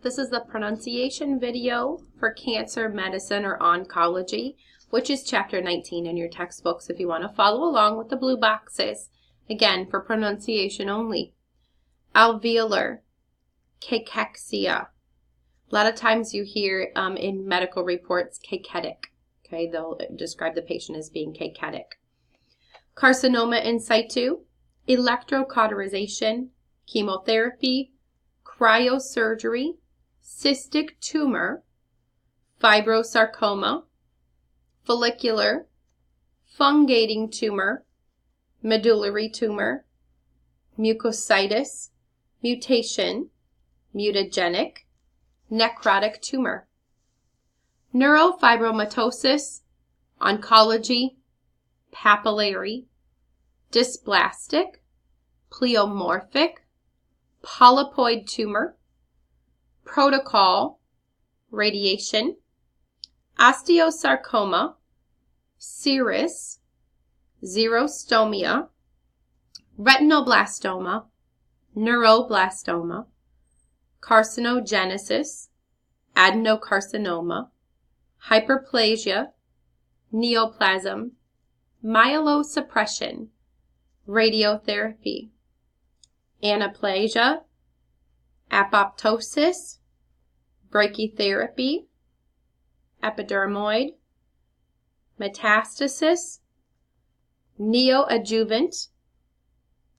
This is the pronunciation video for cancer medicine or oncology, which is chapter 19 in your textbooks if you want to follow along with the blue boxes. Again, for pronunciation only. Alveolar, cachexia. A lot of times you hear in medical reports cachetic. Okay, they'll describe the patient as being cachetic. Carcinoma in situ, electrocauterization, chemotherapy, cryosurgery, cystic tumor, fibrosarcoma, follicular, fungating tumor, medullary tumor, mucositis, mutation, mutagenic, necrotic tumor. Neurofibromatosis, oncology, papillary, dysplastic, pleomorphic, polypoid tumor, protocol, radiation, osteosarcoma, serous, xerostomia, retinoblastoma, neuroblastoma, carcinogenesis, adenocarcinoma, hyperplasia, neoplasm, myelosuppression, radiotherapy, anaplasia, apoptosis, brachytherapy, epidermoid, metastasis, neoadjuvant,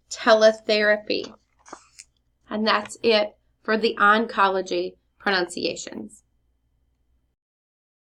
teletherapy. And that's it for the oncology pronunciations.